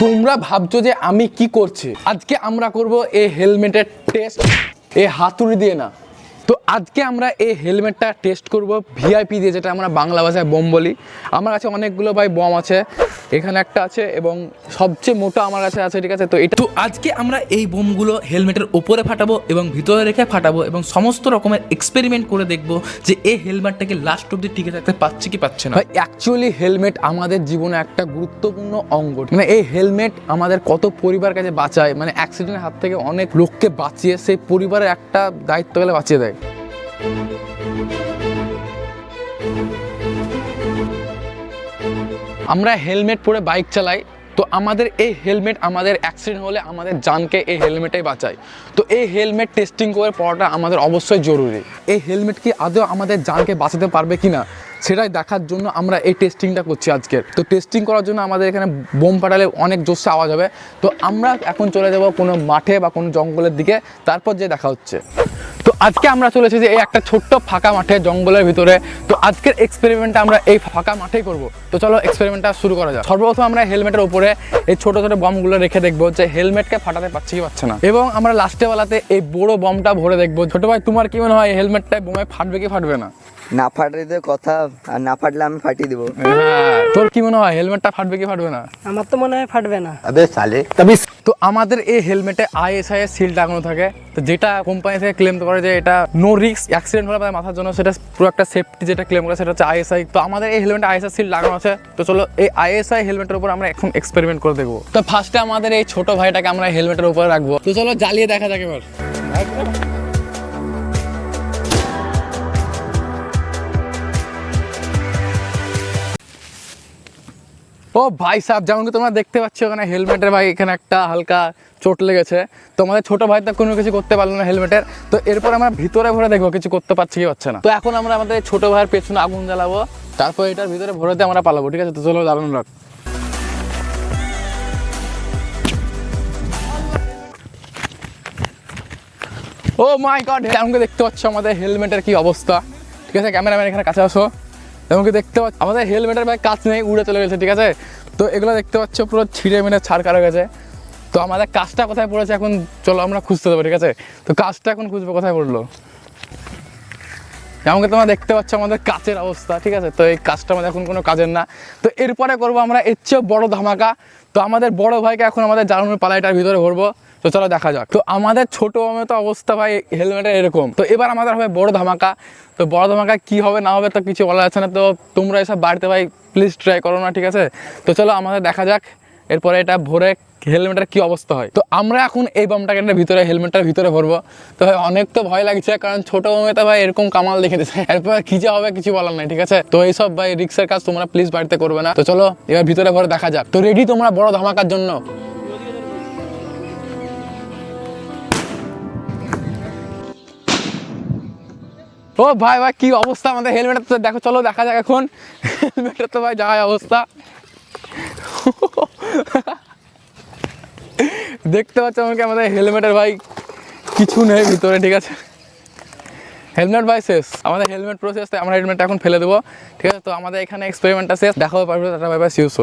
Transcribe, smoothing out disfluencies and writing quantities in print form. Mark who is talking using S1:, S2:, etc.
S1: তোমরা ভাবছো যে আমি কি করছি, আজকে আমরা করব এই হেলমেটের টেস্ট এই হাতুড়ি দিয়ে না। তো আজকে আমরা এই হেলমেটটা টেস্ট করব ভিআইপি দিয়ে, যেটা আমরা বাংলা ভাষায় বোম বলি। আমার কাছে অনেকগুলো ভাই বোম আছে, এখানে একটা আছে এবং সবচেয়ে মোটা আমার কাছে আছে, ঠিক আছে। তো এটা, তো আজকে আমরা এই বোমগুলো হেলমেটের ওপরে ফাটাবো এবং ভিতরে রেখে ফাটাবো এবং সমস্ত রকমের এক্সপেরিমেন্ট করে দেখবো যে এই হেলমেটটাকে লাস্ট অব্দি টিকে থাকতে পারছে কি পাচ্ছে না। অ্যাকচুয়ালি হেলমেট আমাদের জীবনে একটা গুরুত্বপূর্ণ অঙ্গ, মানে এই হেলমেট আমাদের কত পরিবার কাছে বাঁচায়, মানে অ্যাক্সিডেন্টের হাত থেকে অনেক লোককে বাঁচিয়ে সেই পরিবারের একটা দায়িত্ব গেলে বাঁচিয়ে দেয়। আমরা হেলমেট পরে বাইক চালাই, তো আমাদের এই হেলমেট আমাদের অ্যাক্সিডেন্ট হলে আমাদের জানকে এই হেলমেটেই বাঁচায়। তো এই হেলমেট টেস্টিং করে পড়াটা আমাদের অবশ্যই জরুরি। এই হেলমেট কি আদৌ আমাদের জানকে বাঁচাতে পারবে কিনা সেটাই দেখার জন্য আমরা এই টেস্টিংটা করছি আজকের। তো টেস্টিং করার জন্য আমাদের এখানে বোম ফাটালে অনেক জোরসে আওয়াজ হবে। তো আমরা এখন চলে যাব কোনো মাঠে বা কোনো জঙ্গলের দিকে, তারপর যে দেখা হচ্ছে। তো আজকে আমরা চলে এসেছি এই একটা ছোট্ট ফাঁকা মাঠে জঙ্গলের ভিতরে। তো আজকের এক্সপেরিমেন্টটা আমরা এই ফাঁকা মাঠেই করব। তো চলো এক্সপেরিমেন্টটা শুরু করা যাক। সর্বপ্রথম আমরা হেলমেটের উপরে এই ছোট ছোট বমগুলো রেখে দেখবো যে হেলমেটকে ফাটাতে পারছে কি পাচ্ছে না, এবং আমরা লাস্টে বেলাতে এই বড় বমটা ভরে দেখবো। ছোট ভাই, তোমার কি মনে হয় হেলমেটটায় বোমে ফাটবে কি ফাটবে না?
S2: না ফাটলে কথা, আর না ফাটলে আমি ফাটিয়ে দেবো।
S1: তোর কি মনে হয় হেলমেটটা ফাটবে কি ফাটবে না?
S3: আমার তো মনে হয় ফাটবে না।
S2: আবে সালে তবে
S1: তো আমাদের এই হেলমেটে আইএসআই এর সিল লাগানো থাকে, তো যেটা কোম্পানি থেকে ক্লেম করে যে এটা নো রিস্ক, অ্যাক্সিডেন্ট হলে আমাদের মাথার জন্য সেটা পুরো একটা সেফটি, যেটা ক্লেম করে সেটা হচ্ছে আইএসআই। তো আমাদের এই হেলমেটে আইএসআই সিল লাগানো আছে। তো চলো এই আইএসআই হেলমেটের উপর আমরা এখন এক্সপেরিমেন্ট করে দেখবো। তো ফার্স্টে আমাদের এই ছোট ভাইটাকে আমরা হেলমেটের উপরে রাখবো। তো চলো জ্বালিয়ে দেখা যাক এবার। ও ভাই সাহেব, যেমন কি তোমরা দেখতে পাচ্ছ ওখানে হেলমেটের ভাই এখানে একটা হালকা চোট লেগেছে। তো আমাদের ছোট ভাই তো কোনো কিছু করতে পারলো না হেলমেটের। তো এরপর আমরা ভিতরে ভরে দেখবো কিছু করতে পারছি কি পাচ্ছে না। তো এখন আমরা আমাদের ছোট ভাইয়ের পেছনে আগুন জ্বালাবো, তারপর এটার ভিতরে ভরেতে আমরা পালাবো, ঠিক আছে। তো চলো জ্বালানো রাখ। ও মাই গড, এমনকি দেখতে পাচ্ছ আমাদের হেলমেটের কি অবস্থা, ঠিক আছে। ক্যামেরাম্যান এখানে কাছে আসো। এমনকি দেখতে পাচ্ছ আমাদের হেলমেটের ভাই কাজ নেই, উড়ে চলে গেছে, ঠিক আছে। তো এগুলো দেখতে পাচ্ছ পুরো ছিঁড়ে মিনে ছাড় কারো গেছে। তো আমাদের কাজটা কোথায় পড়েছে এখন চলো আমরা খুঁজতে দেবো, ঠিক আছে। তো কাজটা এখন খুঁজবো, কোথায় পড়লো। এমনকি তোমরা দেখতে পাচ্ছ আমাদের কাচের অবস্থা, ঠিক আছে। তো এই কাজটা আমাদের এখন কোনো কাজের না। তো এরপরে করবো আমরা এর চেয়েও বড় ধামাকা। তো আমাদের বড় ভাইকে এখন আমাদের জ্বালানোর পালাইটার ভিতরে ভরবো। তো চলো দেখা যাক। তো আমাদের ছোট ভাবে তো অবস্থা ভাই হেলমেটের এরকম। তো এবার আমাদের হবে বড় ধামাকা। তো বড় ধামাকা কি হবে না হবে তো কিছু বলা যাচ্ছে না। তো তোমরা এসব বাড়িতে ভাই প্লিজ ট্রাই করো না, ঠিক আছে। তো চলো আমাদের দেখা যাক এরপরে এটা ভরে হেলমেটের কি অবস্থা হয়। তো আমরা এখন এই বমটাকে ভিতরে হেলমেটটার ভিতরে ভরবো। তো ভাই অনেক তো ভয় লাগছে, কারণ ছোট বমে তো ভাই এরকম কামাল দেখে দিচ্ছে, এরপর কি যে হবে কিছু বলার নাই, ঠিক আছে। তো এইসব ভাই রিক্সের কাজ তোমরা প্লিজ বাড়িতে করবে না। তো চলো এবার ভিতরে ভরে দেখা যাক। তো রেডি তোমরা বড় ধামাকার জন্য? ও ভাই ভাই কি অবস্থা আমাদের হেলমেটের, তো দেখো চলো দেখা যাক এখন হেলমেটের তো ভাই যাওয়ার অবস্থা। দেখতে পাচ্ছ আমাকে আমাদের হেলমেটের ভাই কিছু নেই ভিতরে, ঠিক আছে। হেলমেট ভাই শেষ, আমাদের হেলমেট প্রসেস, আমরা হেলমেটটা এখন ফেলে দেবো, ঠিক আছে। তো আমাদের এখানে এক্সপেরিমেন্টটা শেষ, দেখা হবে পারবে, tata bye bye, see you soon.